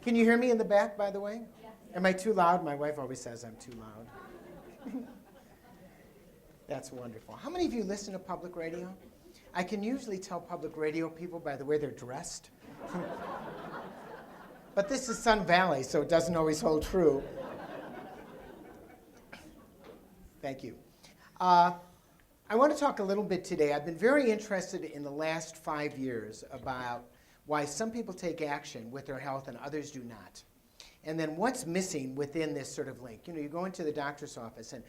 Can you hear me in the back, by the way? Yes. Am I too loud? My wife always says I'm too loud. That's wonderful. How many of you listen to public radio? I can usually tell public radio people by the way they're dressed. But this is Sun Valley, so it doesn't always hold true. Thank you. I want to talk a little bit today. I've been very interested in the last 5 years about why some people take action with their health and others do not. And then what's missing within this sort of link. You know, you go into the doctor's office and,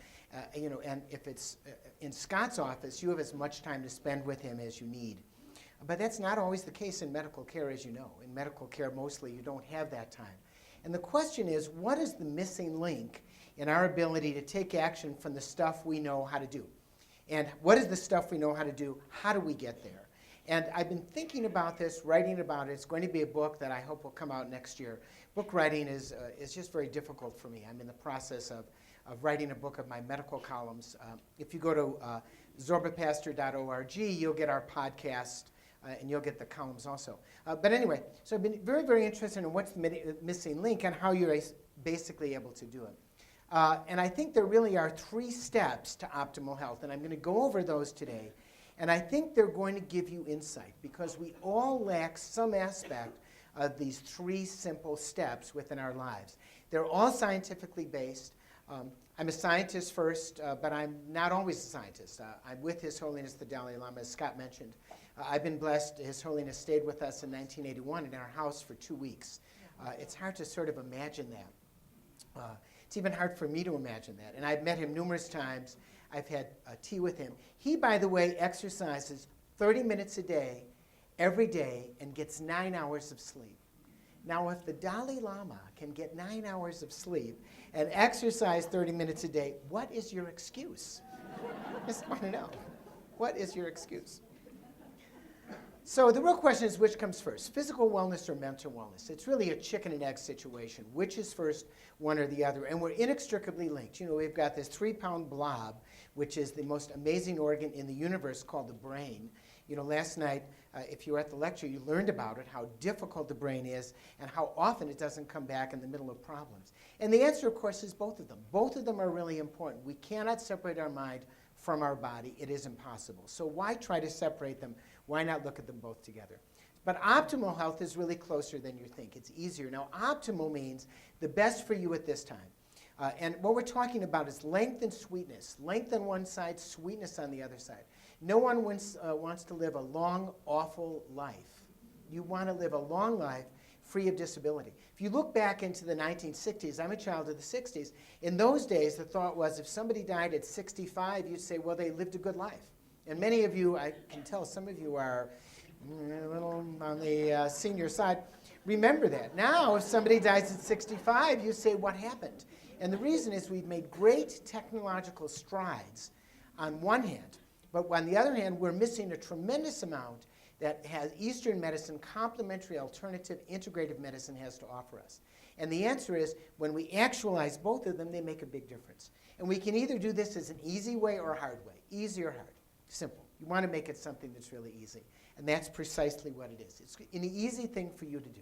and if it's in Scott's office, you have as much time to spend with him as you need. But that's not always the case in medical care, as you know. In medical care, mostly, you don't have that time. And the question is, what is the missing link in our ability to take action from the stuff we know how to do? And what is the stuff we know how to do? How do we get there? And I've been thinking about this, writing about it. It's going to be a book that I hope will come out next year. Book writing is just very difficult for me. I'm in the process of writing a book of my medical columns. If you go to zorbapaster.org, you'll get our podcast, and you'll get the columns also. But anyway, so I've been very, very interested in what's the missing link and how you're basically able to do it. And I think there really are 3 steps to optimal health, and I'm going to go over those today. And I think they're going to give you insight, because we all lack some aspect of these 3 simple steps within our lives. They're all scientifically based. I'm a scientist first, but I'm not always a scientist. I'm with His Holiness the Dalai Lama, as Scott mentioned. I've been blessed. His Holiness stayed with us in 1981 in our house for 2 weeks. It's hard to sort of imagine that. It's even hard for me to imagine that. And I've met him numerous times. I've had tea with him. He, by the way, exercises 30 minutes a day, every day, and gets 9 hours of sleep. Now, if the Dalai Lama can get 9 hours of sleep and exercise 30 minutes a day, what is your excuse? I just want to know. What is your excuse? So the real question is, which comes first, physical wellness or mental wellness? It's really a chicken and egg situation. Which is first, one or the other? And we're inextricably linked. You know, we've got this 3-pound blob, which is the most amazing organ in the universe, called the brain. You know, last night, if you were at the lecture, you learned about it, how difficult the brain is and how often it doesn't come back in the middle of problems. And the answer, of course, is both of them. Both of them are really important. We cannot separate our mind from our body. It is impossible. So why try to separate them? Why not look at them both together? But optimal health is really closer than you think. It's easier. Now, optimal means the best for you at this time. And what we're talking about is length and sweetness. Length on one side, sweetness on the other side. No one wants to live a long, awful life. You want to live a long life free of disability. If you look back into the 1960s, I'm a child of the 60s, in those days the thought was if somebody died at 65, you'd say, well, they lived a good life. And many of you, I can tell some of you are a little on the senior side, remember that. Now, if somebody dies at 65, you say, what happened? And the reason is we've made great technological strides on one hand, but on the other hand, we're missing a tremendous amount that has Eastern medicine, complementary, alternative, integrative medicine has to offer us. And the answer is, when we actualize both of them, they make a big difference. And we can either do this as an easy way or a hard way. Easy or hard. Simple. You want to make it something that's really easy. And that's precisely what it is. It's an easy thing for you to do.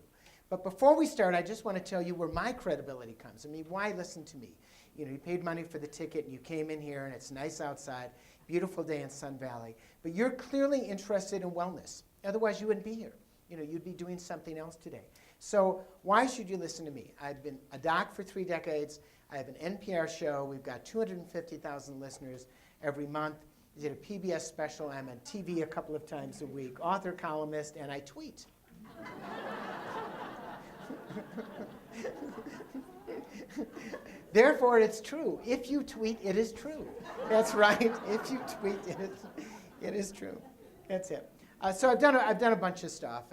But before we start, I just want to tell you where my credibility comes. I mean, why listen to me? You know, you paid money for the ticket, and you came in here, and it's nice outside, beautiful day in Sun Valley. But you're clearly interested in wellness. Otherwise, you wouldn't be here. You know, you'd be doing something else today. So why should you listen to me? I've been a doc for 3 decades. I have an NPR show. We've got 250,000 listeners every month. I did a PBS special. I'm on TV a couple of times a week, author, columnist, and I tweet. Therefore, it's true. If you tweet, it is true. That's right. If you tweet, it is true. That's it. So I've done a bunch of stuff,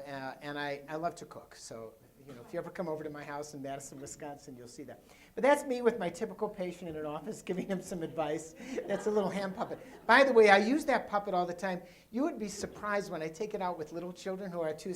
and I love to cook. So you know, if you ever come over to my house in Madison, Wisconsin, you'll see that. But that's me with my typical patient in an office giving him some advice. That's a little hand puppet. By the way, I use that puppet all the time. You would be surprised when I take it out with little children who are too.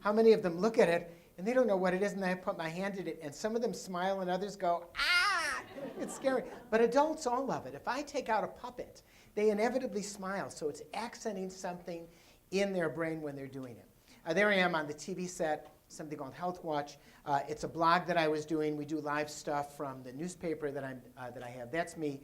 How many of them look at it, and they don't know what it is, and I put my hand in it, and some of them smile, and others go, ah! It's scary. But adults all love it. If I take out a puppet, they inevitably smile, so it's accenting something in their brain when they're doing it. There I am on the TV set. something called Health Watch. It's a blog that I was doing. We do live stuff from the newspaper that I have. That's me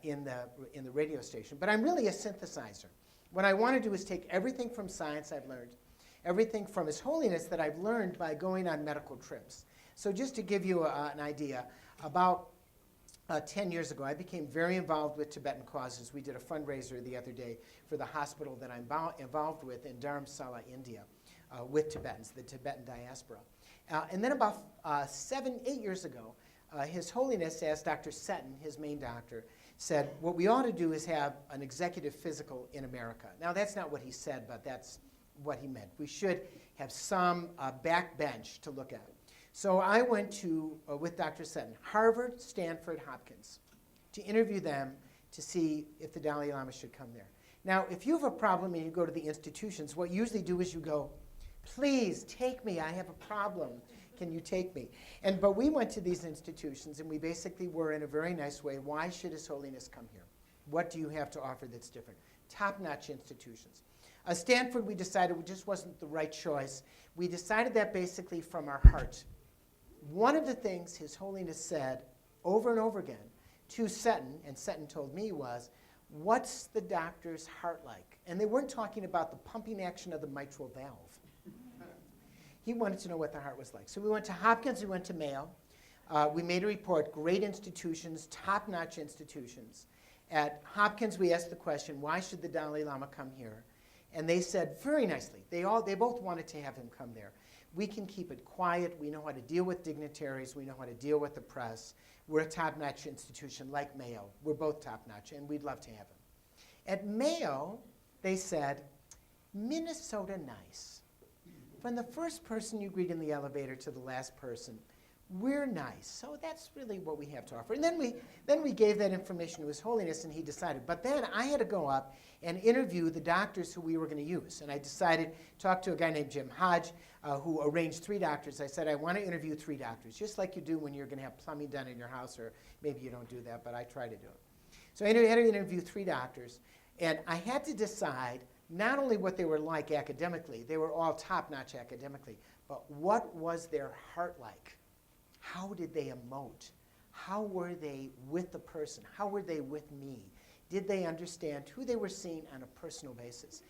in the radio station. But I'm really a synthesizer. What I want to do is take everything from science I've learned, everything from His Holiness that I've learned by going on medical trips. So just to give you an idea, about 10 years ago, I became very involved with Tibetan causes. We did a fundraiser the other day for the hospital that I'm involved with in Dharamsala, India, with Tibetans, the Tibetan diaspora. And then about 7-8 years ago, His Holiness, as Dr. Seton, his main doctor, said, what we ought to do is have an executive physical in America. Now, that's not what he said, but that's what he meant. We should have some backbench to look at. So I went to, with Dr. Seton, Harvard, Stanford, Hopkins, to interview them to see if the Dalai Lama should come there. Now, if you have a problem and you go to the institutions, what you usually do is you go, please take me, I have a problem. Can you take me? But we went to these institutions, and we basically were, in a very nice way, why should His Holiness come here? What do you have to offer that's different? Top-notch institutions. Stanford, we decided it just wasn't the right choice. We decided that basically from our heart. One of the things His Holiness said over and over again to Seton, and Seton told me, was, what's the doctor's heart like? And they weren't talking about the pumping action of the mitral valve. He wanted to know what the heart was like. So we went to Hopkins, we went to Mayo. We made a report, great institutions, top-notch institutions. At Hopkins, we asked the question, why should the Dalai Lama come here? And they said very nicely, they both wanted to have him come there. We can keep it quiet. We know how to deal with dignitaries. We know how to deal with the press. We're a top-notch institution like Mayo. We're both top-notch, and we'd love to have him. At Mayo, they said, Minnesota nice. From the first person you greet in the elevator to the last person, we're nice. So that's really what we have to offer. And then we gave that information to His Holiness, and he decided. But then I had to go up and interview the doctors who we were going to use. And I decided, talk to a guy named Jim Hodge, who arranged 3 doctors. I said, I want to interview 3 doctors, just like you do when you're going to have plumbing done in your house, or maybe you don't do that, but I try to do it. So I had to interview 3 doctors, and I had to decide not only what they were like academically, they were all top-notch academically, but what was their heart like? How did they emote? How were they with the person? How were they with me? Did they understand who they were seeing on a personal basis?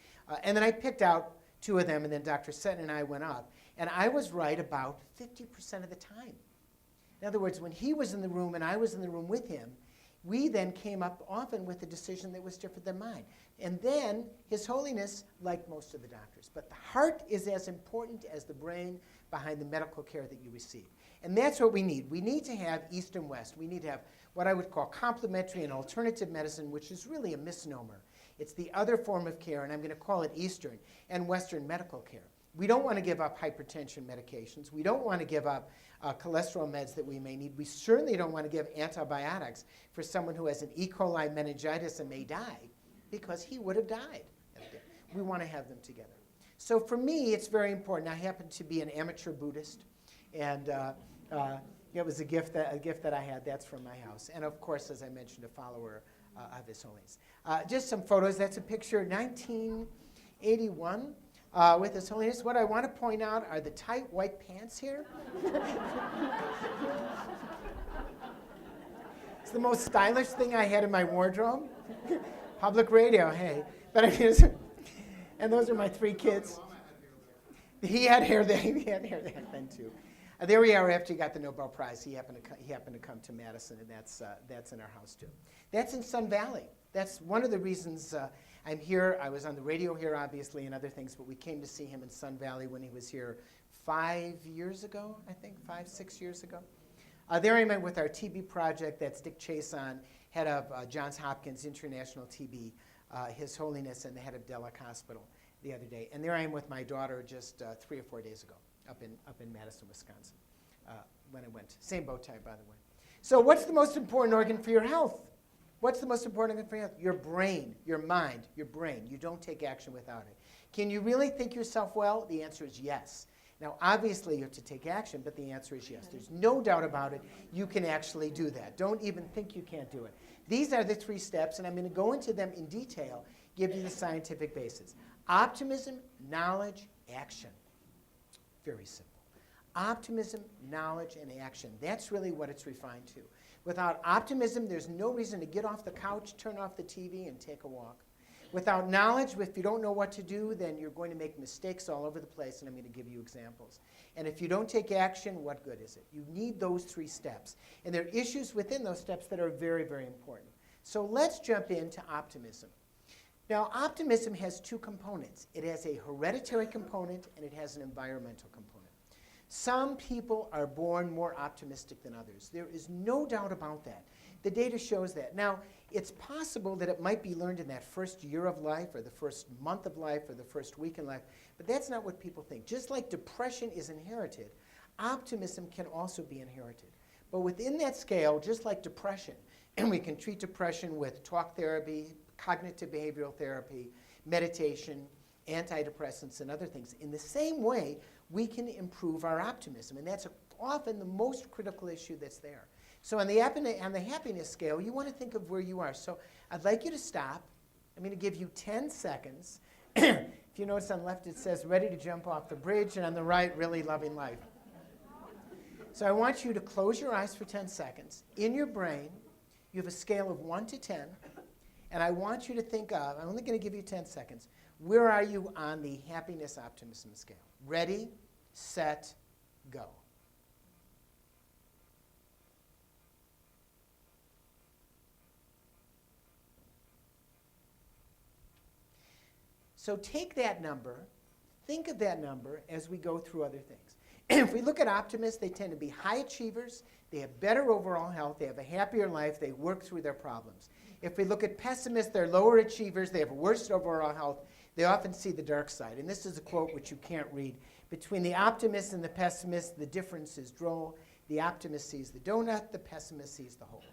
And then I picked out 2 of them, and then Dr. Seton and I went up. And I was right about 50% of the time. In other words, when he was in the room and I was in the room with him, we then came up often with a decision that was different than mine. And then His Holiness liked most of the doctors. But the heart is as important as the brain behind the medical care that you receive. And that's what we need. We need to have East and West. We need to have what I would call complementary and alternative medicine, which is really a misnomer. It's the other form of care, and I'm going to call it Eastern and Western medical care. We don't want to give up hypertension medications. We don't want to give up cholesterol meds that we may need. We certainly don't want to give antibiotics for someone who has an E. coli meningitis and may die, because he would have died. We want to have them together. So for me, it's very important. I happen to be an amateur Buddhist, and it was a gift that I had. That's from my house. And of course, as I mentioned, a follower of His Holiness. Just some photos. That's a picture, 1981. With His Holiness. What I want to point out are the tight white pants here. It's the most stylish thing I had in my wardrobe. Public radio, hey. But I mean, and those are my 3 kids. He had hair then. He had hair then too. There we are after he got the Nobel Prize. He happened to come to Madison, and that's in our house too. That's in Sun Valley. That's one of the reasons I'm here. I was on the radio here, obviously, and other things, but we came to see him in Sun Valley when he was here 5 years ago, I think, 5-6 years ago. There I am with our TB project. That's Dick Chason, head of Johns Hopkins International TB, His Holiness, and the head of Delac Hospital the other day. And there I am with my daughter just 3 or 4 days ago up in Madison, Wisconsin, when I went. Same bow tie, by the way. So what's the most important organ for your health? What's the most important organ for your health? Your brain, your mind, your brain. You don't take action without it. Can you really think yourself well? The answer is yes. Now, obviously, you have to take action, but the answer is yes. There's no doubt about it. You can actually do that. Don't even think you can't do it. These are the 3 steps, and I'm going to go into them in detail, give you the scientific basis. Optimism, knowledge, action. Very simple. Optimism, knowledge, and action. That's really what it's refined to. Without optimism, there's no reason to get off the couch, turn off the TV, and take a walk. Without knowledge, if you don't know what to do, then you're going to make mistakes all over the place, and I'm going to give you examples. And if you don't take action, what good is it? You need those 3 steps. And there are issues within those steps that are very, very important. So let's jump into optimism. Now, optimism has 2 components. It has a hereditary component, and it has an environmental component. Some people are born more optimistic than others. There is no doubt about that. The data shows that. Now, it's possible that it might be learned in that first year of life, or the first month of life, or the first week in life, but that's not what people think. Just like depression is inherited, optimism can also be inherited. But within that scale, just like depression, and we can treat depression with talk therapy, cognitive behavioral therapy, meditation, antidepressants, and other things. In the same way, we can improve our optimism, and that's often the most critical issue that's there. So on the happiness scale, you want to think of where you are. So I'd like you to stop. I'm going to give you 10 seconds. If you notice on the left it says ready to jump off the bridge, and on the right, really loving life. So I want you to close your eyes for 10 seconds. In your brain, you have a scale of 1 to 10, and I want you to think of, I'm only going to give you 10 seconds, where are you on the happiness optimism scale? Ready, set, go. So take that number, think of that number as we go through other things. If we look at optimists, they tend to be high achievers, they have better overall health, they have a happier life, they work through their problems. If we look at pessimists, they're lower achievers, they have worse overall health, they often see the dark side. And this is a quote which you can't read. Between the optimist and the pessimist, the difference is droll. The optimist sees the donut, the pessimist sees the hole.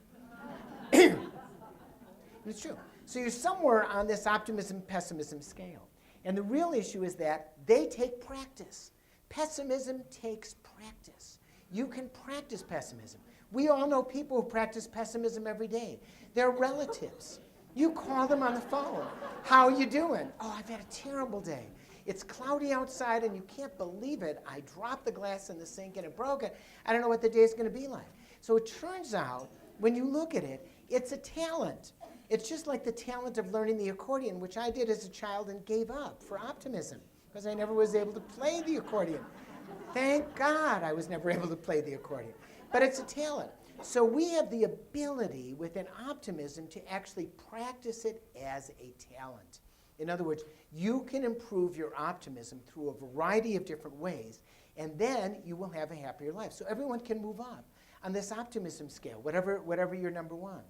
It's true. So you're somewhere on this optimism-pessimism scale. And the real issue is that they take practice. Pessimism takes practice. You can practice pessimism. We all know people who practice pessimism every day. They're relatives. You call them on the phone. How are you doing? Oh, I've had a terrible day. It's cloudy outside, and you can't believe it. I dropped the glass in the sink, and it broke it. I don't know what the day's going to be like. So it turns out, when you look at it, it's a talent. It's just like the talent of learning the accordion, which I did as a child and gave up for optimism, because I never was able to play the accordion. Thank God I was never able to play the accordion. But it's a talent. So we have the ability within optimism to actually practice it as a talent. In other words, you can improve your optimism through a variety of different ways, and then you will have a happier life. So everyone can move up on this optimism scale, whatever your number 1.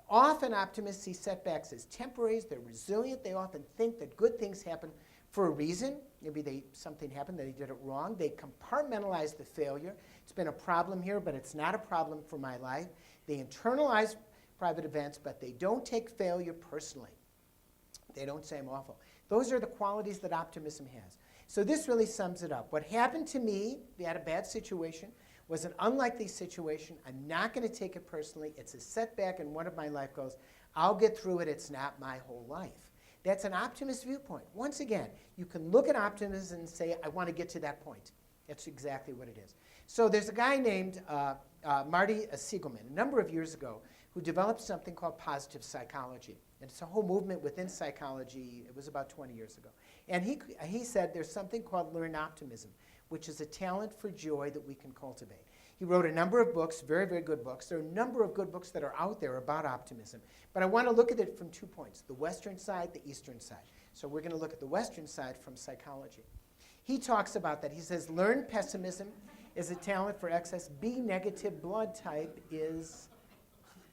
Often optimists see setbacks as temporary. They're resilient. They often think that good things happen for a reason. Maybe something happened, that they did it wrong. They compartmentalize the failure. It's been a problem here, but it's not a problem for my life. They internalize private events, but they don't take failure personally. They don't say I'm awful. Those are the qualities that optimism has. So this really sums it up. What happened to me, we had a bad situation, was an unlikely situation. I'm not going to take it personally. It's a setback in one of my life goals. I'll get through it. It's not my whole life. That's an optimist viewpoint. Once again, you can look at optimism and say, I want to get to that point. That's exactly what it is. So there's a guy named Marty Seligman, a number of years ago, who developed something called positive psychology. And it's a whole movement within psychology. It was about 20 years ago. And he said there's something called learned optimism, which is a talent for joy that we can cultivate. He wrote a number of books, very, very good books. There are a number of good books that are out there about optimism. But I want to look at it from 2 points, the Western side, the Eastern side. So we're going to look at the Western side from psychology. He talks about that. He says learned pessimism is a talent for excess. B negative blood type is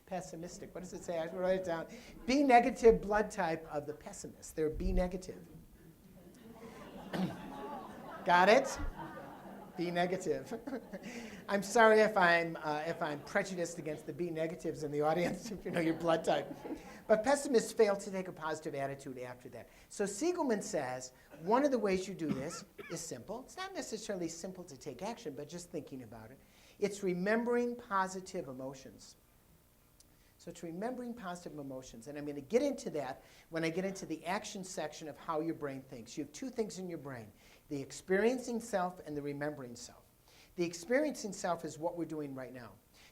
pessimistic. What does it say? I wrote it down. B negative blood type of the pessimist. They're B negative. Got it? B negative. I'm sorry if I'm prejudiced against the B negatives in the audience, if you know your blood type. But pessimists fail to take a positive attitude after that. So Seligman says one of the ways you do this is simple. It's not necessarily simple to take action, but just thinking about it. It's remembering positive emotions. So it's remembering positive emotions. And I'm going to get into that when I get into the action section of how your brain thinks. You have 2 things in your brain, the experiencing self and the remembering self. The experiencing self is what we're doing right now.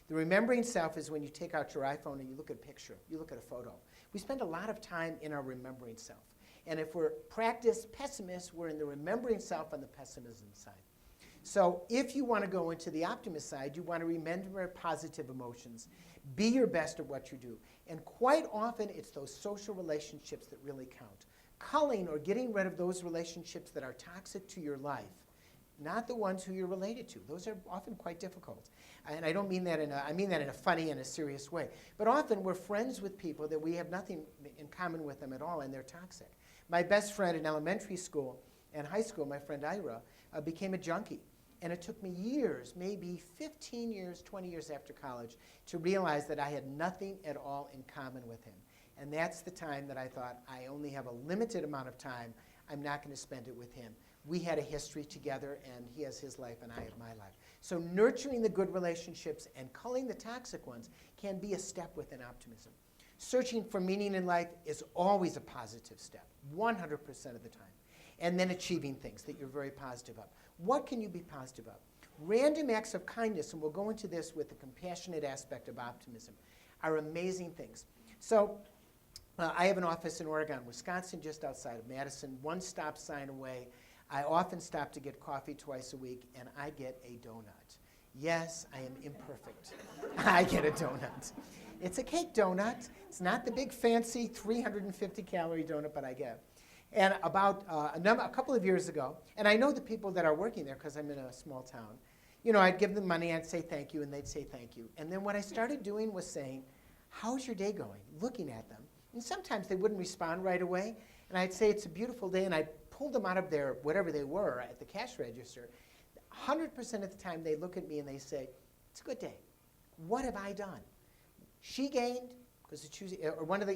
The remembering self is when you take out your iPhone and you look at a picture, you look at a photo. We spend a lot of time in our remembering self. And if we're practice pessimists, we're in the remembering self on the pessimism side. So if you want to go into the optimist side, you want to remember positive emotions. Be your best at what you do. And quite often, it's those social relationships that really count. Culling or getting rid of those relationships that are toxic to your life, not the ones who you're related to. Those are often quite difficult. And I don't mean that I mean that in a funny and a serious way. But often we're friends with people that we have nothing in common with them at all, and they're toxic. My best friend in elementary school and high school, my friend Ira, became a junkie. And it took me years, maybe 15 years, 20 years after college, to realize that I had nothing at all in common with him. And that's the time that I thought, I only have a limited amount of time. I'm not going to spend it with him. We had a history together, and he has his life, and I have my life. So nurturing the good relationships and culling the toxic ones can be a step within optimism. Searching for meaning in life is always a positive step, 100% of the time. And then achieving things that you're very positive of. What can you be positive of? Random acts of kindness, and we'll go into this with the compassionate aspect of optimism, are amazing things. So I have an office in Oregon, Wisconsin, just outside of Madison, one stop sign away. I often stop to get coffee twice a week, and I get a donut. Yes, I am imperfect. I get a donut. It's a cake donut. It's not the big fancy 350-calorie donut, but I get. And about a couple of years ago, and I know the people that are working there because I'm in a small town, you know, I'd give them money, I'd say thank you, and they'd say thank you. And then what I started doing was saying, how's your day going? Looking at them. And sometimes they wouldn't respond right away, and I'd say it's a beautiful day, and I'd pull them out of their, whatever they were at the cash register. 100% of the time they look at me and they say, it's a good day. What have I done? She gained, because or one of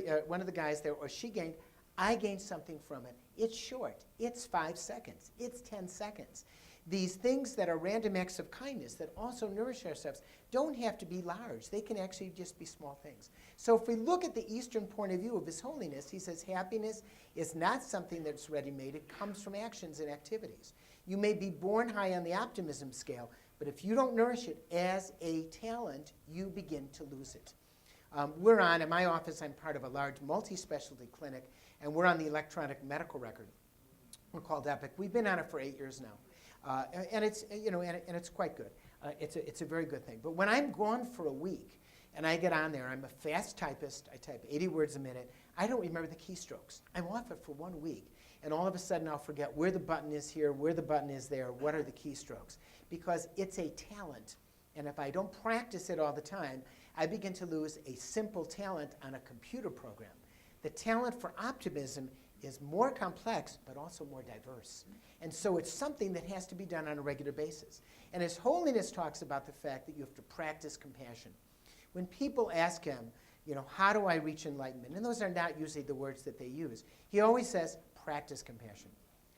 the guys there, or she gained, I gained something from it. It's short. It's 5 seconds. It's 10 seconds. These things that are random acts of kindness that also nourish ourselves don't have to be large. They can actually just be small things. So if we look at the Eastern point of view of His Holiness, he says happiness is not something that's ready-made. It comes from actions and activities. You may be born high on the optimism scale, but if you don't nourish it as a talent, you begin to lose it. We're on, in my office, I'm part of a large multi-specialty clinic, and we're on the electronic medical record. We're called Epic. We've been on it for 8 years now, and it's and it's quite good. It's a very good thing. But when I'm gone for a week, and I get on there, I'm a fast typist. I type 80 words a minute. I don't remember the keystrokes. I'm off it for 1 week, and all of a sudden I'll forget where the button is here, where the button is there, what are the keystrokes, because it's a talent. And if I don't practice it all the time, I begin to lose a simple talent on a computer program. The talent for optimism is more complex, but also more diverse. And so it's something that has to be done on a regular basis. And His Holiness talks about the fact that you have to practice compassion. When people ask him, you know, how do I reach enlightenment? And those are not usually the words that they use. He always says, practice compassion.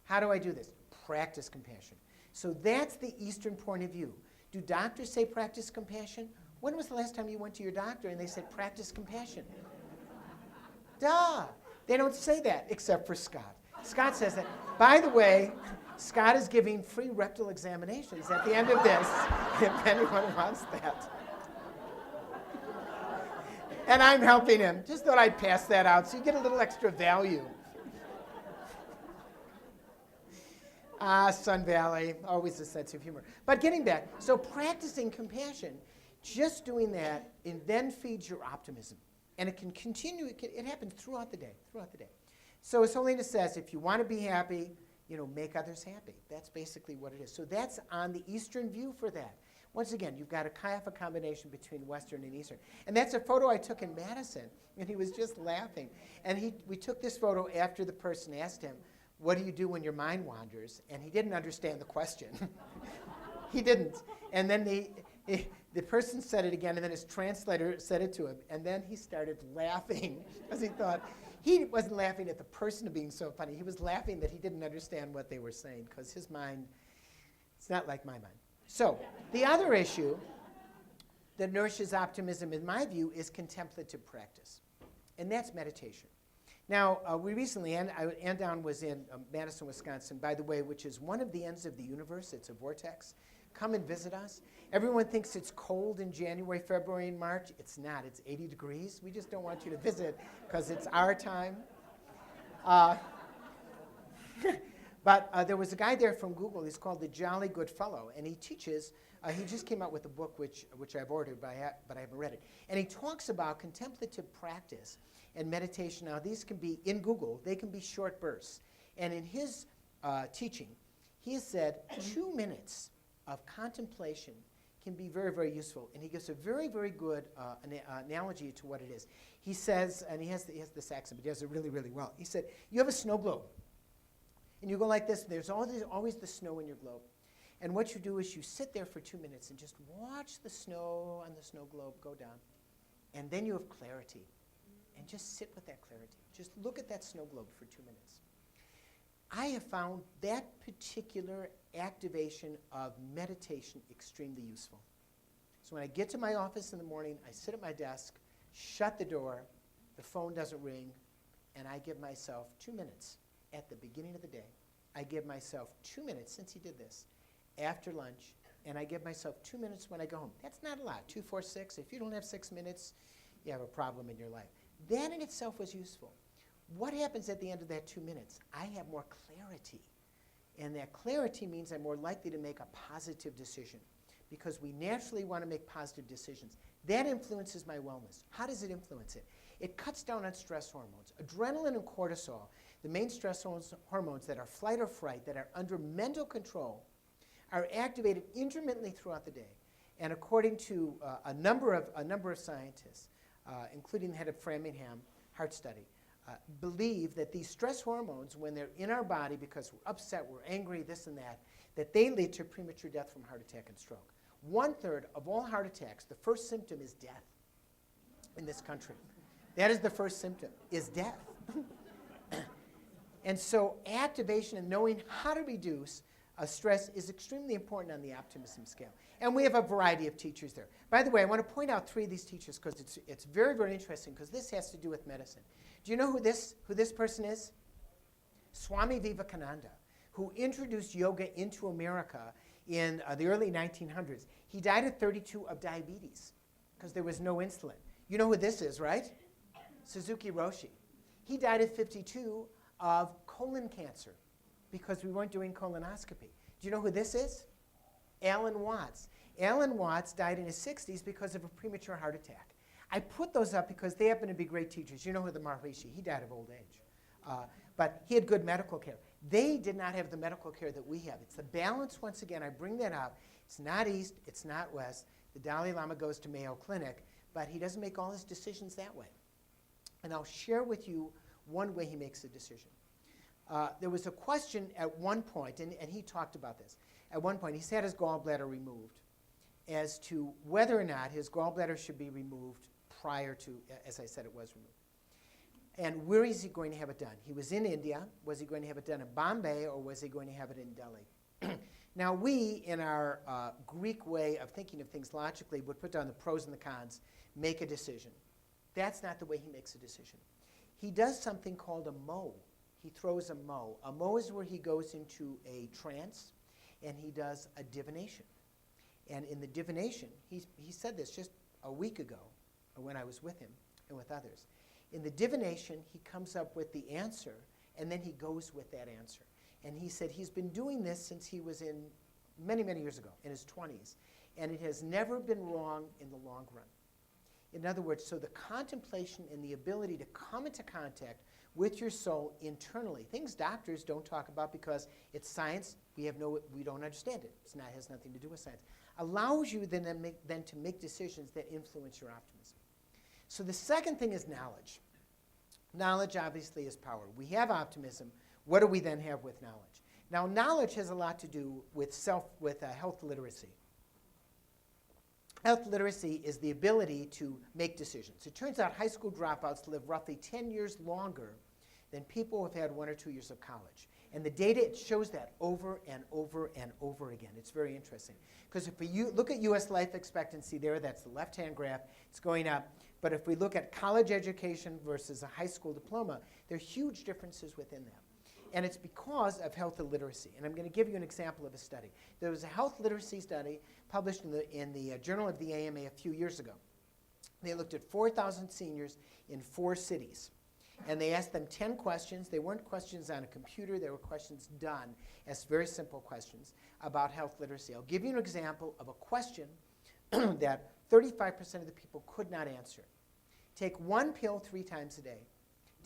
How do I do this? Practice compassion. So that's the Eastern point of view. Do doctors say practice compassion? When was the last time you went to your doctor and they said practice compassion? Duh. They don't say that except for Scott. Scott says that. By the way, Scott is giving free rectal examinations at the end of this, if anyone wants that. And I'm helping him. Just thought I'd pass that out so you get a little extra value. Sun Valley, always a sense of humor. But getting back, so practicing compassion, just doing that, it then feeds your optimism. And it can continue, it happens throughout the day. So His Holiness says, if you want to be happy, you know, make others happy. That's basically what it is. So that's on the Eastern view for that. Once again, you've got a combination between Western and Eastern. And that's a photo I took in Madison, and he was just laughing. And we took this photo after the person asked him, what do you do when your mind wanders? And he didn't understand the question. He didn't. And then the person said it again, and then his translator said it to him. And then he started laughing, because he thought, he wasn't laughing at the person being so funny. He was laughing that he didn't understand what they were saying, because his mind, it's not like my mind. So the other issue that nourishes optimism, in my view, is contemplative practice. And that's meditation. Now, we recently, Andown was in Madison, Wisconsin, by the way, which is one of the ends of the universe. It's a vortex. Come and visit us. Everyone thinks it's cold in January, February, and March. It's not. It's 80 degrees. We just don't want you to visit because it's our time. But there was a guy there from Google. He's called the Jolly Good Fellow, and he teaches. He just came out with a book which I've ordered, but I haven't read it. And he talks about contemplative practice and meditation. Now, these can be, in Google, they can be short bursts. And in his teaching, he has said 2 minutes of contemplation can be very, very useful. And he gives a very, very good analogy to what it is. He says, and he has this accent, but he does it really, really well. He said, you have a snow globe. And you go like this, and there's always the snow in your globe. And what you do is you sit there for 2 minutes and just watch the snow on the snow globe go down. And then you have clarity. And just sit with that clarity. Just look at that snow globe for 2 minutes. I have found that particular activation of meditation extremely useful. So when I get to my office in the morning, I sit at my desk, shut the door, the phone doesn't ring, and I give myself 2 minutes at the beginning of the day. I give myself 2 minutes, since he did this, after lunch, and I give myself 2 minutes when I go home. That's not a lot, 2, 4, 6. If you don't have 6 minutes, you have a problem in your life. That in itself was useful. What happens at the end of that 2 minutes? I have more clarity. And that clarity means I'm more likely to make a positive decision because we naturally want to make positive decisions. That influences my wellness. How does it influence it? It cuts down on stress hormones. Adrenaline and cortisol, the main stress hormones that are flight or fright, that are under mental control, are activated intermittently throughout the day. And according to a number of scientists, including the head of Framingham Heart Study, believe that these stress hormones, when they're in our body because we're upset, we're angry, this and that they lead to premature death from heart attack and stroke. 1/3 of all heart attacks, the first symptom is death in this country. That is the first symptom, is death. And so activation and knowing how to reduce stress is extremely important on the optimism scale. And we have a variety of teachers there. By the way, I want to point out 3 of these teachers because it's very, very interesting because this has to do with medicine. Do you know who this person is? Swami Vivekananda, who introduced yoga into America in the early 1900s. He died at 32 of diabetes because there was no insulin. You know who this is, right? Suzuki Roshi. He died at 52 of colon cancer because we weren't doing colonoscopy. Do you know who this is? Alan Watts. Alan Watts died in his 60s because of a premature heart attack. I put those up because they happen to be great teachers. You know who the Maharishi, he died of old age. But he had good medical care. They did not have the medical care that we have. It's the balance, once again, I bring that up. It's not east, it's not west. The Dalai Lama goes to Mayo Clinic, but he doesn't make all his decisions that way. And I'll share with you one way he makes a decision. There was a question at one point, and he talked about this. At one point, he's had his gallbladder removed as to whether or not his gallbladder should be removed prior to, as I said, it was removed. And where is he going to have it done? He was in India. Was he going to have it done in Bombay, or was he going to have it in Delhi? Now, we, in our Greek way of thinking of things logically, would put down the pros and the cons, make a decision. That's not the way he makes a decision. He does something called a mo. He throws a mo. A mo is where he goes into a trance, and he does a divination. And in the divination, he said this just a week ago when I was with him and with others. In the divination, he comes up with the answer, and then he goes with that answer. And he said he's been doing this since he was in many, many years ago, in his 20s, and it has never been wrong in the long run. In other words, so the contemplation and the ability to come into contact with your soul internally, things doctors don't talk about because it's science, we don't understand it. It has nothing to do with science. Allows you then to make decisions that influence your optimism. So the second thing is knowledge. Knowledge obviously is power. We have optimism. What do we then have with knowledge? Now, knowledge has a lot to do with health literacy. Health literacy is the ability to make decisions. It turns out high school dropouts live roughly 10 years longer than people who have had 1 or 2 years of college. And the data shows that over and over and over again. It's very interesting. Because if you look at U.S. life expectancy there, that's the left-hand graph, it's going up. But if we look at college education versus a high school diploma, there are huge differences within that. And it's because of health illiteracy. And I'm going to give you an example of a study. There was a health literacy study published in the Journal of the AMA a few years ago. They looked at 4,000 seniors in 4 cities. And they asked them 10 questions. They weren't questions on a computer. They were questions done as very simple questions about health literacy. I'll give you an example of a question that 35% of the people could not answer. Take 1 pill 3 times a day.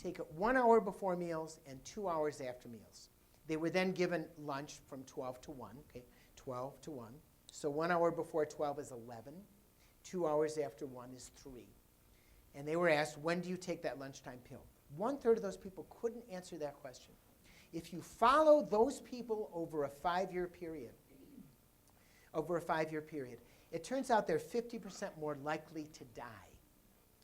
Take it 1 hour before meals and 2 hours after meals. They were then given lunch from 12 to 1, okay, 12 to 1. So 1 hour before 12 is 11. 2 hours after 1 is 3. And they were asked, when do you take that lunchtime pill? 1/3 of those people couldn't answer that question. If you follow those people over a 5-year period, it turns out they're 50% more likely to die.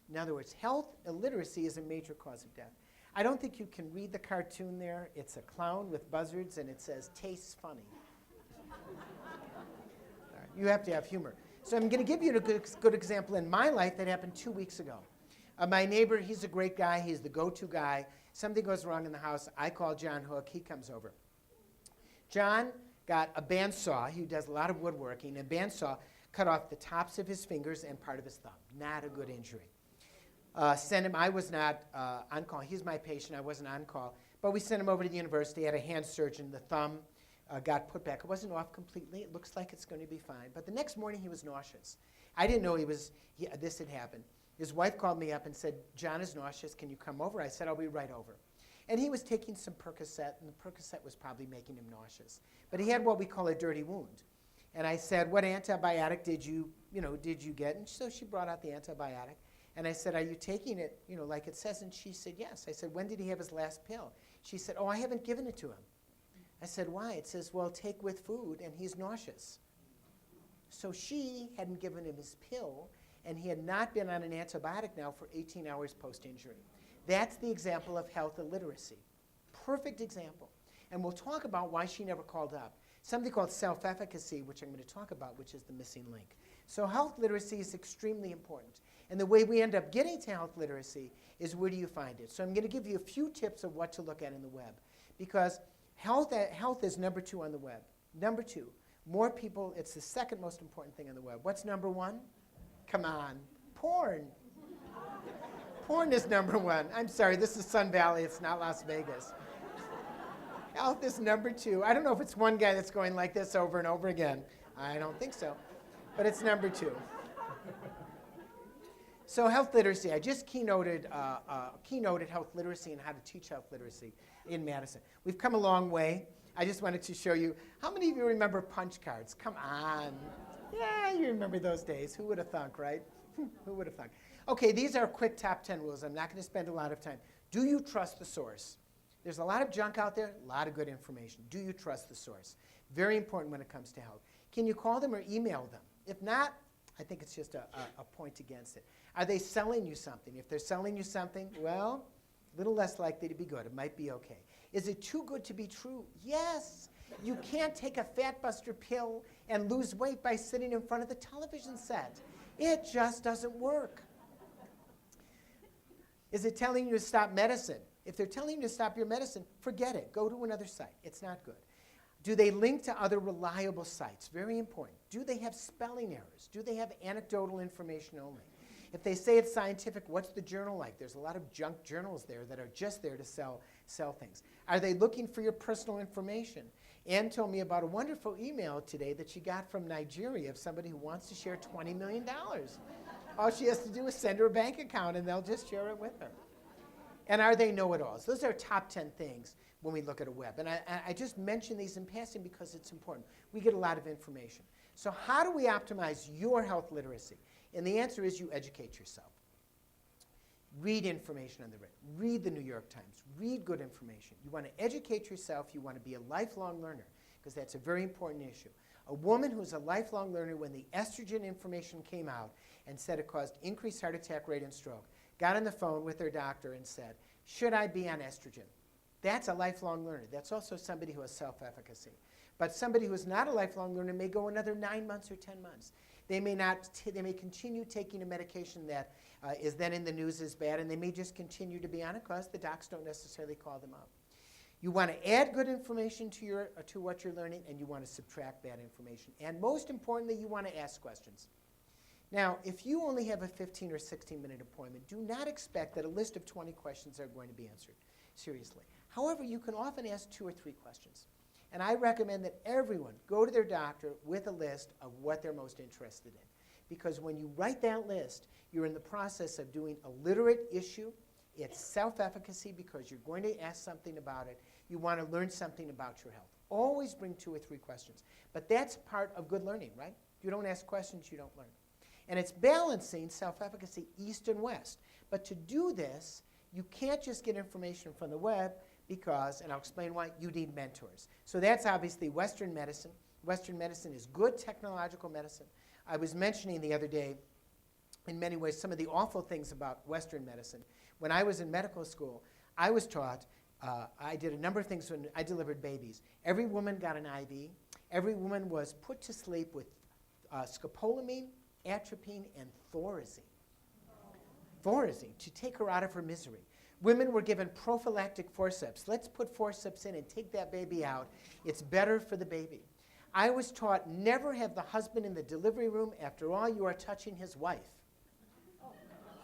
In other words, health illiteracy is a major cause of death. I don't think you can read the cartoon there. It's a clown with buzzards, and it says, tastes funny. You have to have humor. So I'm going to give you a good example in my life that happened 2 weeks ago. My neighbor, he's a great guy. He's the go-to guy. Something goes wrong in the house. I call John Hook. He comes over. John got a bandsaw. He does a lot of woodworking. A bandsaw cut off the tops of his fingers and part of his thumb. Not a good injury. Sent him. I was not on call. He's my patient. I wasn't on call. But we sent him over to the university. Had a hand surgeon. The thumb got put back. It wasn't off completely. It looks like it's going to be fine. But the next morning, he was nauseous. I didn't know this had happened. His wife called me up and said, John is nauseous. Can you come over? I said, I'll be right over. And he was taking some Percocet, and the Percocet was probably making him nauseous. But he had what we call a dirty wound. And I said, what antibiotic did you get? And so she brought out the antibiotic. And I said, are you taking it, like it says? And she said, yes. I said, when did he have his last pill? She said, oh, I haven't given it to him. I said, why? It says, well, take with food, and he's nauseous. So she hadn't given him his pill, and he had not been on an antibiotic now for 18 hours post-injury. That's the example of health illiteracy. Perfect example. And we'll talk about why she never called up. Something called self-efficacy, which I'm going to talk about, which is the missing link. So health literacy is extremely important. And the way we end up getting to health literacy is, where do you find it? So I'm going to give you a few tips of what to look at in the web. Because health is number 2 on the web. Number 2, more people, it's the second most important thing on the web. What's number 1? Come on, porn. Porn is number 1. I'm sorry, this is Sun Valley, it's not Las Vegas. Health is number 2. I don't know if it's one guy that's going like this over and over again. I don't think so, but it's number 2. So health literacy, I just keynoted health literacy and how to teach health literacy in Madison. We've come a long way. I just wanted to show you, how many of you remember punch cards? Come on. Yeah, you remember those days. Who would have thunk, right? Who would have thunk? Okay, these are quick top 10 rules. I'm not going to spend a lot of time. Do you trust the source? There's a lot of junk out there, a lot of good information. Do you trust the source? Very important when it comes to health. Can you call them or email them? If not, I think it's just a point against it. Are they selling you something? If they're selling you something, well, a little less likely to be good. It might be okay. Is it too good to be true? Yes. You can't take a fat buster pill and lose weight by sitting in front of the television set. It just doesn't work. Is it telling you to stop medicine? If they're telling you to stop your medicine, forget it. Go to another site. It's not good. Do they link to other reliable sites? Very important. Do they have spelling errors? Do they have anecdotal information only? If they say it's scientific, what's the journal like? There's a lot of junk journals there that are just there to sell things. Are they looking for your personal information? Ann told me about a wonderful email today that she got from Nigeria of somebody who wants to share $20 million. All she has to do is send her a bank account, and they'll just share it with her. And are they know-it-alls? Those are top 10 things when we look at a web. And I just mention these in passing because it's important. We get a lot of information. So how do we optimize your health literacy? And the answer is, you educate yourself. Read information on the web. Read the New York Times. Read good information. You want to educate yourself. You want to be a lifelong learner, because that's a very important issue. A woman who's a lifelong learner, when the estrogen information came out and said it caused increased heart attack rate and stroke, got on the phone with her doctor and said, should I be on estrogen? That's a lifelong learner. That's also somebody who has self-efficacy. But somebody who is not a lifelong learner may go another 9 months or 10 months. They may may continue taking a medication that is then in the news as bad, and they may just continue to be on it because the docs don't necessarily call them up. You want to add good information to what you're learning, and you want to subtract bad information. And most importantly, you want to ask questions. Now, if you only have a 15 or 16-minute appointment, do not expect that a list of 20 questions are going to be answered, seriously. However, you can often ask 2 or 3 questions. And I recommend that everyone go to their doctor with a list of what they're most interested in. Because when you write that list, you're in the process of doing a literate issue. It's self-efficacy because you're going to ask something about it. You want to learn something about your health. Always bring 2 or 3 questions. But that's part of good learning, right? You don't ask questions, you don't learn. And it's balancing self-efficacy east and west. But to do this, you can't just get information from the web because, and I'll explain why, you need mentors. So that's obviously Western medicine. Western medicine is good technological medicine. I was mentioning the other day, in many ways, some of the awful things about Western medicine. When I was in medical school, I was taught, I did a number of things when I delivered babies. Every woman got an IV. Every woman was put to sleep with scopolamine, atropine, and thorazine. Thorazine, to take her out of her misery. Women were given prophylactic forceps. Let's put forceps in and take that baby out. It's better for the baby. I was taught never have the husband in the delivery room. After all, you are touching his wife.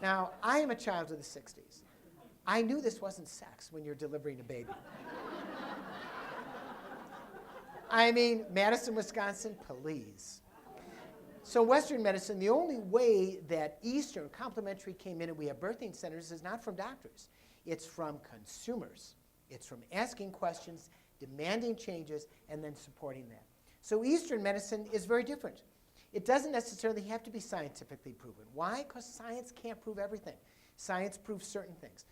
Now, I am a child of the 60s. I knew this wasn't sex when you're delivering a baby. I mean, Madison, Wisconsin, please. So Western medicine, the only way that Eastern complementary came in and we have birthing centers is not from doctors. It's from consumers. It's from asking questions, demanding changes, and then supporting that. So Eastern medicine is very different. It doesn't necessarily have to be scientifically proven. Why? Because science can't prove everything. Science proves certain things.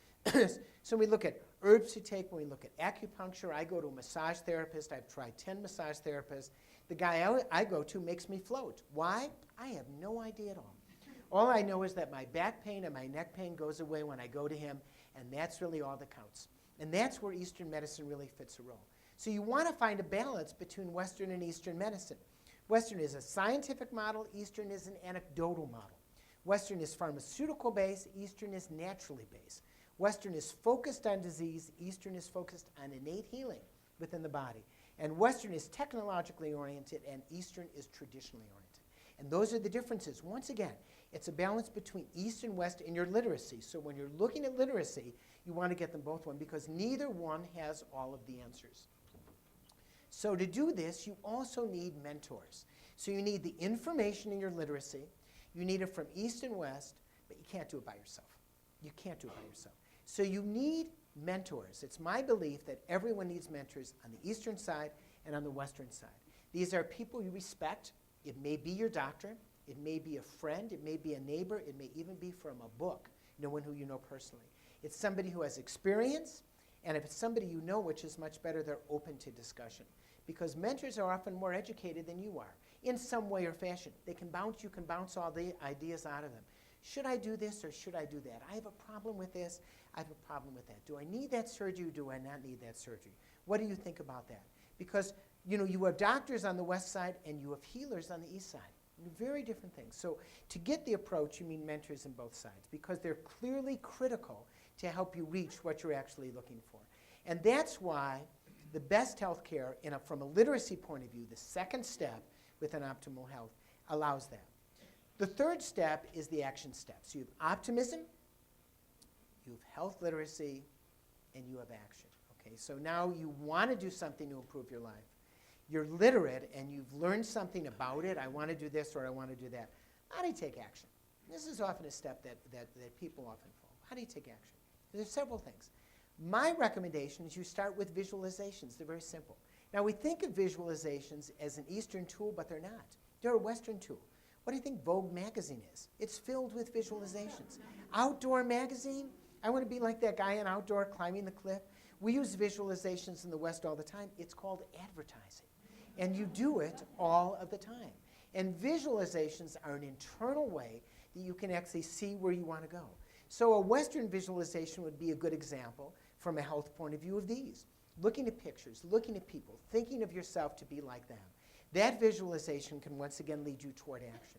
So we look at herbs to take, when we look at acupuncture, I go to a massage therapist. I've tried 10 massage therapists. The guy I go to makes me float. Why? I have no idea at all. All I know is that my back pain and my neck pain goes away when I go to him, and that's really all that counts. And that's where Eastern medicine really fits a role. So you want to find a balance between Western and Eastern medicine. Western is a scientific model. Eastern is an anecdotal model. Western is pharmaceutical-based. Eastern is naturally based. Western is focused on disease. Eastern is focused on innate healing within the body. And Western is technologically oriented, and Eastern is traditionally oriented. And those are the differences. Once again, it's a balance between East and West in your literacy. So when you're looking at literacy, you want to get them both one because neither one has all of the answers. So to do this, you also need mentors. So you need the information in your literacy. You need it from East and West, but you can't do it by yourself. You can't do it by yourself. So you need mentors. It's my belief that everyone needs mentors on the Eastern side and on the Western side. These are people you respect. It may be your doctor. It may be a friend. It may be a neighbor. It may even be from a book, no one who you know personally. It's somebody who has experience, and if it's somebody you know, which is much better, they're open to discussion. Because mentors are often more educated than you are in some way or fashion. You can bounce all the ideas out of them. Should I do this or should I do that? I have a problem with this. I have a problem with that. Do I need that surgery or do I not need that surgery? What do you think about that? Because you have doctors on the west side and you have healers on the east side. Very different things. So to get the approach, you need mentors on both sides because they're clearly critical to help you reach what you're actually looking for. And that's why the best health care, from a literacy point of view, the second step within optimal health, allows that. The third step is the action step. So you have optimism, you have health literacy, and you have action. Okay, so now you want to do something to improve your life. You're literate and you've learned something about it. I want to do this or I want to do that. How do you take action? This is often a step that people often fall. How do you take action? There's several things. My recommendation is you start with visualizations. They're very simple. Now, we think of visualizations as an Eastern tool, but they're not. They're a Western tool. What do you think Vogue magazine is? It's filled with visualizations. Outdoor magazine, I want to be like that guy in Outdoor climbing the cliff. We use visualizations in the West all the time. It's called advertising. And you do it all of the time. And visualizations are an internal way that you can actually see where you want to go. So a Western visualization would be a good example from a health point of view of these. Looking at pictures, looking at people, thinking of yourself to be like them. That visualization can once again lead you toward action.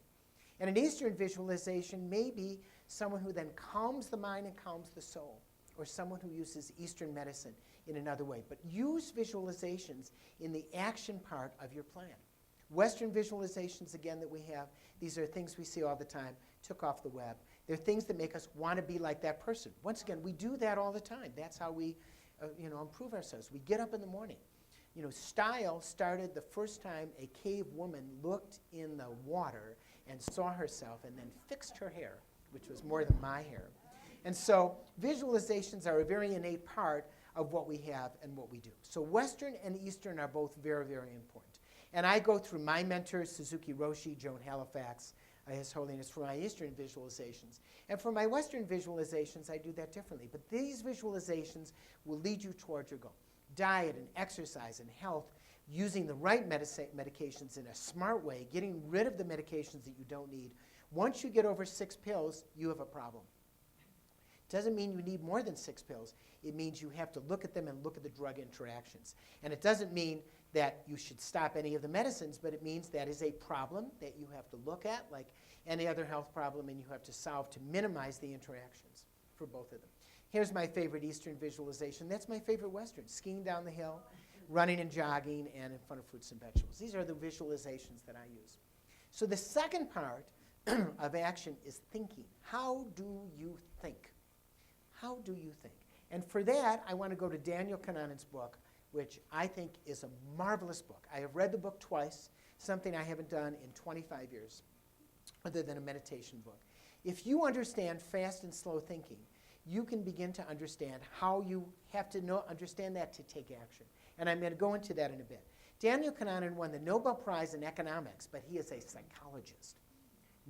And an Eastern visualization may be someone who then calms the mind and calms the soul, or someone who uses Eastern medicine in another way. But use visualizations in the action part of your plan. Western visualizations, again, that we have, these are things we see all the time, took off the web. They're things that make us want to be like that person. Once again, we do that all the time. That's how we improve ourselves. We get up in the morning. Style started the first time a cave woman looked in the water and saw herself and then fixed her hair, which was more than my hair. And so visualizations are a very innate part of what we have and what we do. So Western and Eastern are both very, very important. And I go through my mentors, Suzuki Roshi, Joan Halifax, His Holiness, for my Eastern visualizations. And for my Western visualizations, I do that differently. But these visualizations will lead you towards your goal. Diet and exercise and health, using the right medications in a smart way, getting rid of the medications that you don't need. Once you get over 6 pills, you have a problem. Doesn't mean you need more than 6 pills. It means you have to look at them and look at the drug interactions. And it doesn't mean that you should stop any of the medicines, but it means that is a problem that you have to look at, like any other health problem, and you have to solve to minimize the interactions for both of them. Here's my favorite Eastern visualization. That's my favorite Western, skiing down the hill, running and jogging, and in front of fruits and vegetables. These are the visualizations that I use. So the second part of action is thinking. How do you think? How do you think? And for that, I want to go to Daniel Kananen's book, which I think is a marvelous book. I have read the book twice, something I haven't done in 25 years, other than a meditation book. If you understand fast and slow thinking, you can begin to understand how you have to understand that to take action. And I'm going to go into that in a bit. Daniel Kananen won the Nobel Prize in economics, but he is a psychologist.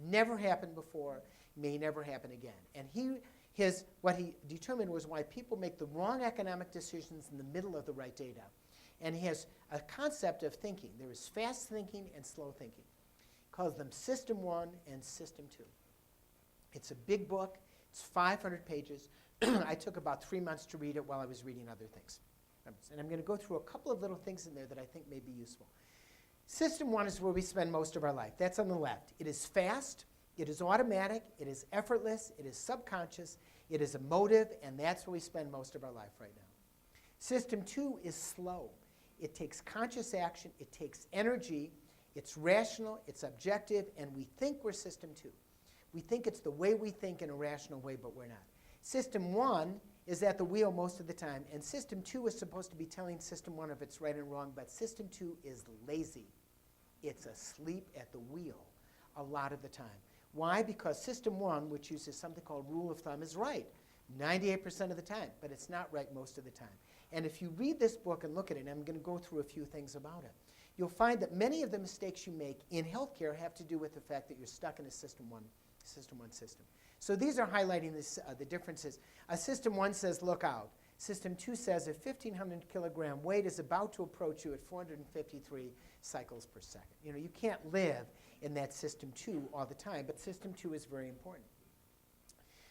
Never happened before, may never happen again. And what he determined was why people make the wrong economic decisions in the middle of the right data. And he has a concept of thinking. There is fast thinking and slow thinking. He calls them System 1 and System 2. It's a big book. It's 500 pages. I took about 3 months to read it while I was reading other things. And I'm going to go through a couple of little things in there that I think may be useful. System 1 is where we spend most of our life. That's on the left. It is fast. It is automatic. It is effortless. It is subconscious. It is emotive. And that's where we spend most of our life right now. System 2 is slow. It takes conscious action. It takes energy. It's rational. It's objective. And we think we're System 2. We think it's the way we think in a rational way, but we're not. System 1 is at the wheel most of the time, and System 2 is supposed to be telling System 1 if it's right and wrong, but System 2 is lazy. It's asleep at the wheel a lot of the time. Why? Because System 1, which uses something called rule of thumb, is right 98% of the time, but it's not right most of the time. And if you read this book and look at it, and I'm going to go through a few things about it, you'll find that many of the mistakes you make in healthcare have to do with the fact that you're stuck in a System 1 system. So these are highlighting the differences. System 1 says, look out. System 2 says a 1,500 kilogram weight is about to approach you at 453 cycles per second. You can't live in that System 2 all the time, but System 2 is very important.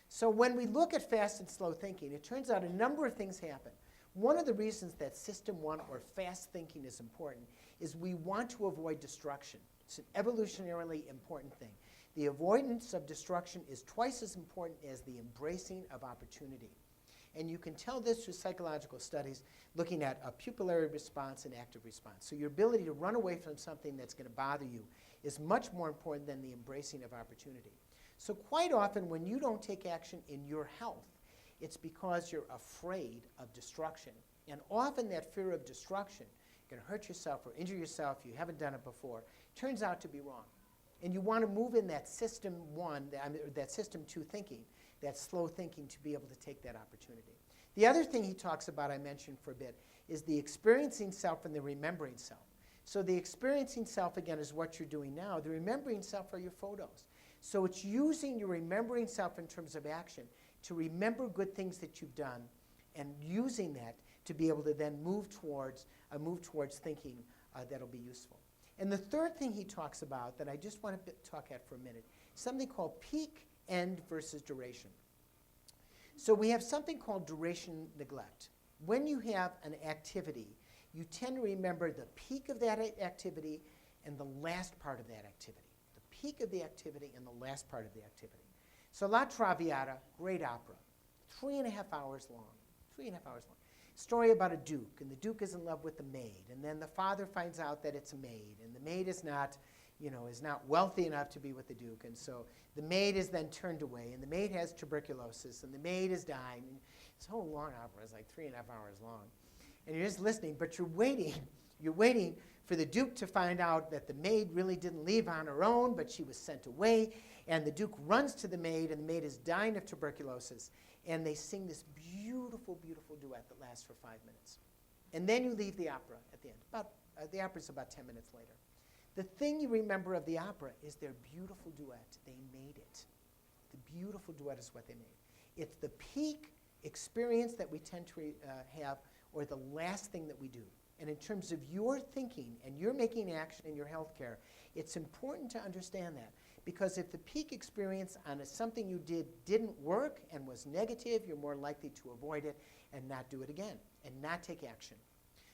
So when we look at fast and slow thinking, it turns out a number of things happen. One of the reasons that System 1 or fast thinking is important is we want to avoid destruction. It's an evolutionarily important thing. The avoidance of destruction is twice as important as the embracing of opportunity. And you can tell this through psychological studies looking at a pupillary response and active response. So your ability to run away from something that's going to bother you is much more important than the embracing of opportunity. So quite often when you don't take action in your health, it's because you're afraid of destruction. And often that fear of destruction, you're going to hurt yourself or injure yourself, you haven't done it before, turns out to be wrong. And you want to move in that System 1, that System 2 thinking, that slow thinking, to be able to take that opportunity. The other thing he talks about, I mentioned for a bit, is the experiencing self and the remembering self. So the experiencing self, again, is what you're doing now. The remembering self are your photos. So it's using your remembering self in terms of action to remember good things that you've done and using that to be able to then move towards thinking that'll be useful. And the third thing he talks about that I just want to talk at for a minute, something called peak, end versus duration. So we have something called duration neglect. When you have an activity, you tend to remember the peak of that activity and the last part of that activity. The peak of the activity and the last part of the activity. So La Traviata, great opera, 3.5 hours long. 3.5 hours long. story about a duke, and the duke is in love with the maid, and then the father finds out that it's a maid, and the maid is not wealthy enough to be with the duke, and so the maid is then turned away, and the maid has tuberculosis, and the maid is dying. And it's a whole long opera. It's like 3.5 hours long. And you're just listening, but you're waiting for the duke to find out that the maid really didn't leave on her own, but she was sent away, and the duke runs to the maid, and the maid is dying of tuberculosis, and they sing this beautiful, beautiful duet that lasts for 5 minutes. And then you leave the opera at the end. The opera's about 10 minutes later. The thing you remember of the opera is their beautiful duet. They made it. The beautiful duet is what they made. It's the peak experience that we tend to have, or the last thing that we do. And in terms of your thinking and your making action in your healthcare, it's important to understand that. Because if the peak experience on something you did didn't work and was negative, you're more likely to avoid it and not do it again and not take action.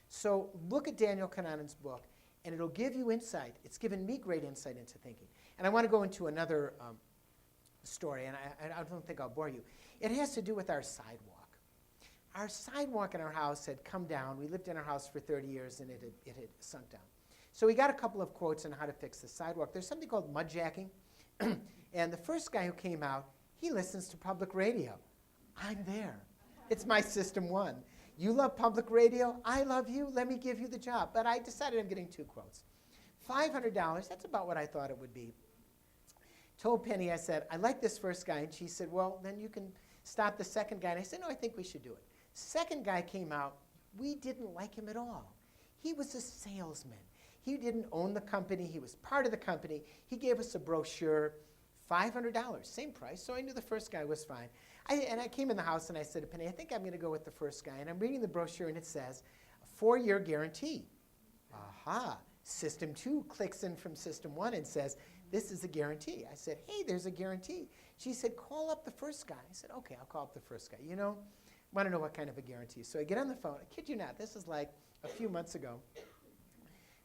So look at Daniel Kananen's book, and it'll give you insight. It's given me great insight into thinking. And I want to go into another story, and I don't think I'll bore you. It has to do with our sidewalk. Our sidewalk in our house had come down. We lived in our house for 30 years, and it had sunk down. So we got a couple of quotes on how to fix the sidewalk. There's something called mudjacking. And the first guy who came out, he listens to public radio. I'm there. It's my System 1. You love public radio? I love you. Let me give you the job. But I decided I'm getting 2 quotes. $500, that's about what I thought it would be. Told Penny, I said, I like this first guy. And she said, well, then you can stop the second guy. And I said, no, I think we should do it. Second guy came out. We didn't like him at all. He was a salesman. He didn't own the company. He was part of the company. He gave us a brochure, $500, same price. So I knew the first guy was fine. And I came in the house and I said to Penny, I think I'm going to go with the first guy. And I'm reading the brochure and it says, a 4-year guarantee. Aha. System 2 clicks in from System 1 and says, this is a guarantee. I said, hey, there's a guarantee. She said, call up the first guy. I said, okay, I'll call up the first guy. You know, want to know what kind of a guarantee. So I get on the phone. I kid you not, this is like a few months ago.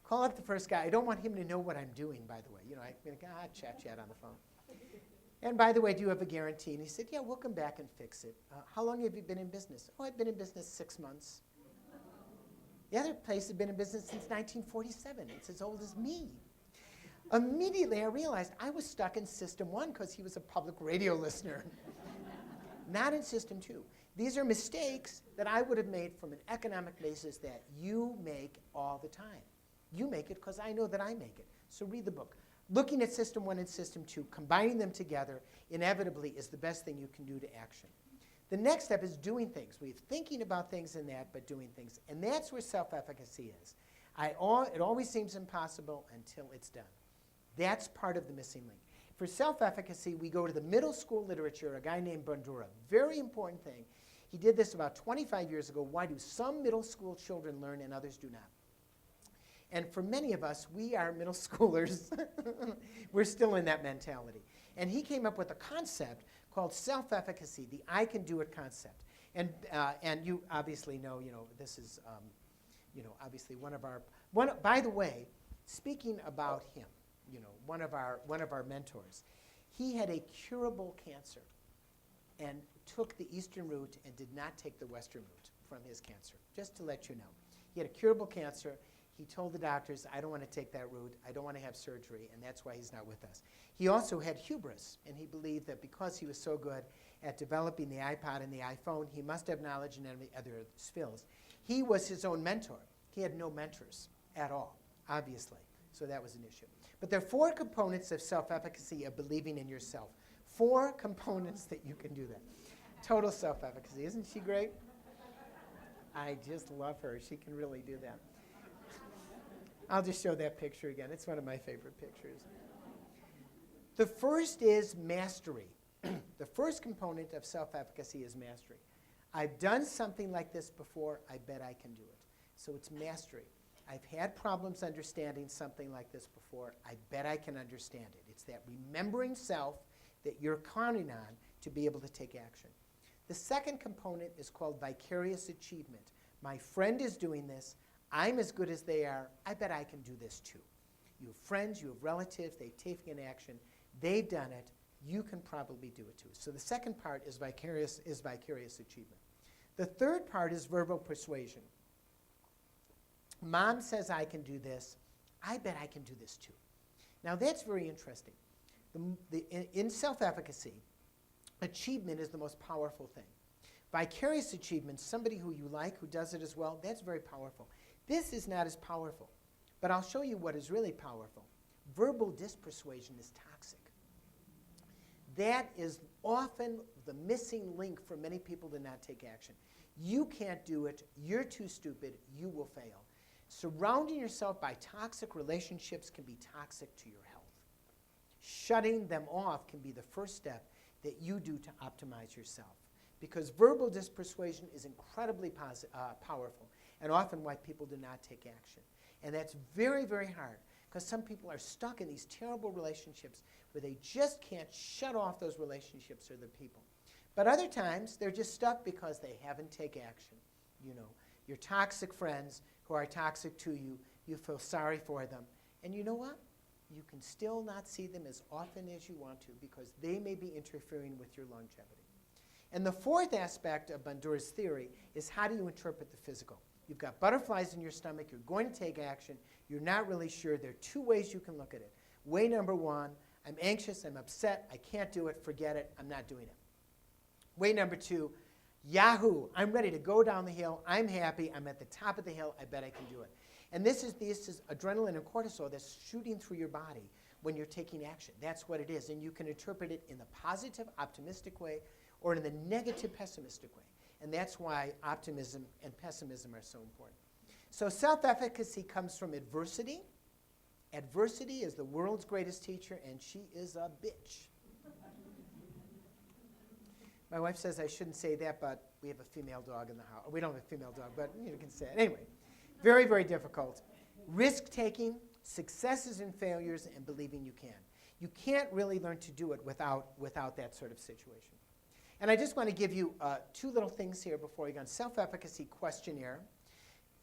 Call up the first guy. I don't want him to know what I'm doing, by the way. You know, I'm like, chat on the phone. And by the way, do you have a guarantee? And he said, yeah, we'll come back and fix it. How long have you been in business? Oh, I've been in business 6 months. The other place has been in business since 1947. It's as old as me. Immediately, I realized I was stuck in System 1 because he was a public radio listener, not in System 2. These are mistakes that I would have made from an economic basis that you make all the time. You make it because I know that I make it. So read the book. Looking at System 1 and System 2, combining them together, inevitably is the best thing you can do to action. The next step is doing things. We're thinking about things in that, but doing things. And that's where self-efficacy is. It always seems impossible until it's done. That's part of the missing link. For self-efficacy, we go to the middle school literature, a guy named Bandura. Very important thing. He did this about 25 years ago. Why do some middle school children learn and others do not? And for many of us, we are middle schoolers. We're still in that mentality. And he came up with a concept called self-efficacy, the I can do it concept. And you obviously know, this is, obviously by the way, speaking about him, one of our mentors, he had a curable cancer and took the eastern route and did not take the western route from his cancer, just to let you know. He had a curable cancer. He told the doctors, I don't want to take that route. I don't want to have surgery, and that's why he's not with us. He also had hubris, and he believed that because he was so good at developing the iPod and the iPhone, he must have knowledge and other skills. He was his own mentor. He had no mentors at all, obviously, so that was an issue. But there are 4 components of self-efficacy of believing in yourself. 4 components that you can do that. Total self-efficacy. Isn't she great? I just love her. She can really do that. I'll just show that picture again. It's one of my favorite pictures. The first is mastery. The first component of self-efficacy is mastery. I've done something like this before. I bet I can do it. So it's mastery. I've had problems understanding something like this before. I bet I can understand it. It's that remembering self that you're counting on to be able to take action. The second component is called vicarious achievement. My friend is doing this. I'm as good as they are. I bet I can do this too. You have friends, you have relatives, they've taken action. They've done it. You can probably do it too. So the second part is vicarious achievement. The third part is verbal persuasion. Mom says I can do this. I bet I can do this too. Now that's very interesting. In self-efficacy, achievement is the most powerful thing. Vicarious achievement, somebody who you like, who does it as well, that's very powerful. This is not as powerful, but I'll show you what is really powerful. Verbal dispersuasion is toxic. That is often the missing link for many people to not take action. You can't do it. You're too stupid. You will fail. Surrounding yourself by toxic relationships can be toxic to your health. Shutting them off can be the first step that you do to optimize yourself. Because verbal dispersuasion is incredibly powerful and often why people do not take action. And that's very, very hard because some people are stuck in these terrible relationships where they just can't shut off those relationships or the people. But other times, they're just stuck because they haven't taken action. You know, your toxic friends who are toxic to you, you feel sorry for them. And you know what? You can still not see them as often as you want to because they may be interfering with your longevity. And the fourth aspect of Bandura's theory is how do you interpret the physical? You've got butterflies in your stomach. You're going to take action. You're not really sure. There are two ways you can look at it. Way number one, I'm anxious. I'm upset. I can't do it. Forget it. I'm not doing it. Way number two, Yahoo! I'm ready to go down the hill. I'm happy. I'm at the top of the hill. I bet I can do it. And this is adrenaline and cortisol that's shooting through your body when you're taking action. That's what it is. And you can interpret it in the positive, optimistic way or in the negative, pessimistic way. And that's why optimism and pessimism are so important. So self-efficacy comes from adversity. Adversity is the world's greatest teacher, and she is a bitch. My wife says I shouldn't say that, but we have a female dog in the house. We don't have a female dog, but you can say it. Anyway, very, very difficult. Risk-taking, successes and failures, and believing you can. You can't really learn to do it without that sort of situation. And I just want to give you two little things here before we go on. Self-efficacy questionnaire.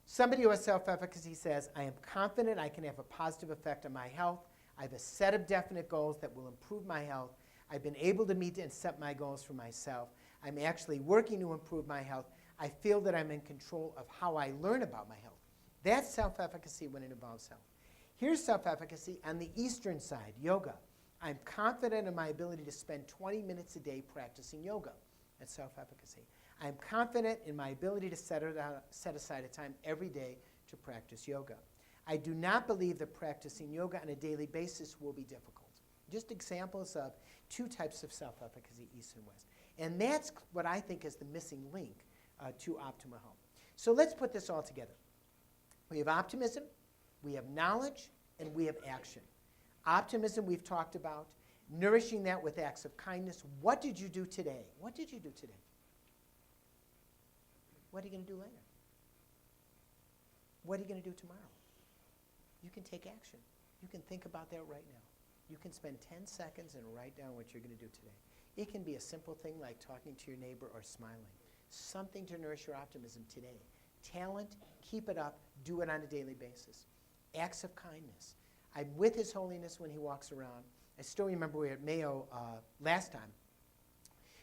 Somebody who has self-efficacy says, I am confident I can have a positive effect on my health. I have a set of definite goals that will improve my health. I've been able to meet and set my goals for myself. I'm actually working to improve my health. I feel that I'm in control of how I learn about my health. That's self-efficacy when it involves health. Here's self-efficacy on the eastern side, yoga. I'm confident in my ability to spend 20 minutes a day practicing yoga. That's self-efficacy. I'm confident in my ability to set aside a time every day to practice yoga. I do not believe that practicing yoga on a daily basis will be difficult. Just examples of two types of self-efficacy, east and west. And that's what I think is the missing link to optimal health. So let's put this all together. We have optimism, we have knowledge, and we have action. Optimism we've talked about, nourishing that with acts of kindness. What did you do today? What did you do today? What are you going to do later? What are you going to do tomorrow? You can take action. You can think about that right now. You can spend 10 seconds and write down what you're going to do today. It can be a simple thing like talking to your neighbor or smiling. Something to nourish your optimism today. Talent, keep it up. Do it on a daily basis. Acts of kindness. I'm with His Holiness when He walks around. I still remember we were at Mayo last time,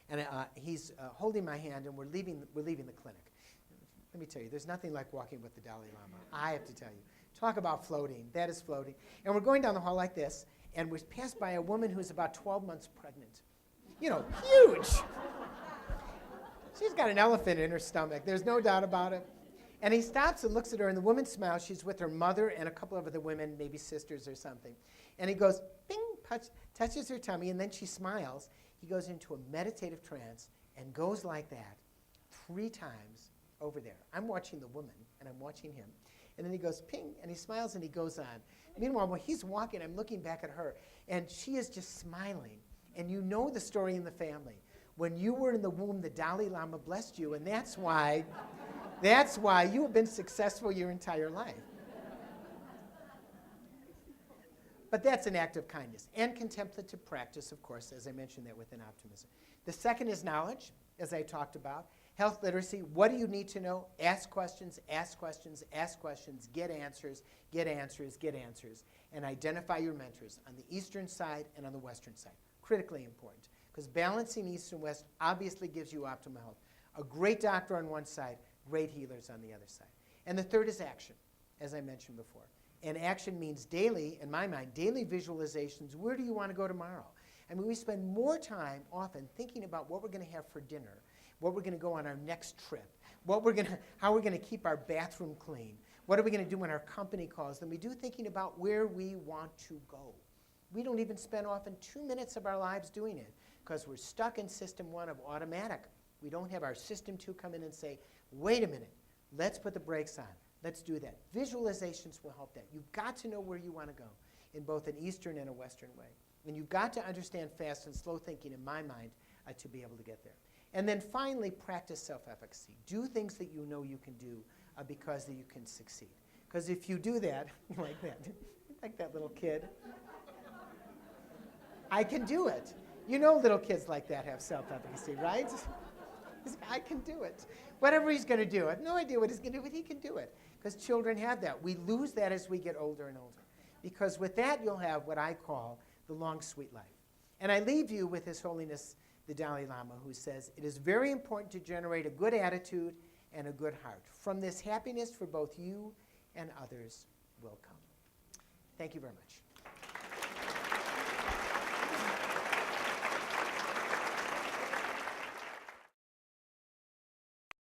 and he's holding my hand, and we're leaving the clinic. Let me tell you, there's nothing like walking with the Dalai Lama. I have to tell you. Talk about floating. That is floating. And we're going down the hall like this, and we're passed by a woman who's about 12 months pregnant. You know, huge. She's got an elephant in her stomach. There's no doubt about it. And he stops and looks at her, and the woman smiles. She's with her mother and a couple of other women, maybe sisters or something. And he goes, bing, touches her tummy, and then she smiles. He goes into a meditative trance and goes like that 3 times over there. I'm watching the woman, and I'm watching him. And then he goes, ping, and he smiles, and he goes on. Meanwhile, when he's walking, I'm looking back at her, and she is just smiling. And you know the story in the family. When you were in the womb, the Dalai Lama blessed you, and that's why you have been successful your entire life. But that's an act of kindness. And contemplative practice, of course, as I mentioned that within optimism. The second is knowledge, as I talked about. Health literacy, what do you need to know? Ask questions, ask questions, ask questions, get answers, get answers, get answers, and identify your mentors on the eastern side and on the western side. Critically important, because balancing east and west obviously gives you optimal health. A great doctor on one side, great healers on the other side. And the third is action, as I mentioned before. And action means daily, in my mind, daily visualizations. Where do you want to go tomorrow? I mean, we spend more time often thinking about what we're going to have for dinner, what we're going to go on our next trip, how we're going to keep our bathroom clean, what are we going to do when our company calls, than we do thinking about where we want to go. We don't even spend often 2 minutes of our lives doing it because we're stuck in system 1 of automatic. We don't have our system 2 come in and say, wait a minute, let's put the brakes on. Let's do that. Visualizations will help that. You've got to know where you want to go in both an Eastern and a Western way. And you've got to understand fast and slow thinking, in my mind, to be able to get there. And then finally, practice self-efficacy. Do things that you know you can do because that you can succeed. Because if you do that, like that little kid, I can do it. You know little kids like that have self-efficacy, right? I can do it. Whatever he's going to do, I have no idea what he's going to do, but he can do it. Because children have that. We lose that as we get older and older. Because with that, you'll have what I call the long, sweet life. And I leave you with His Holiness the Dalai Lama, who says, it is very important to generate a good attitude and a good heart. From this, happiness for both you and others will come. Thank you very much.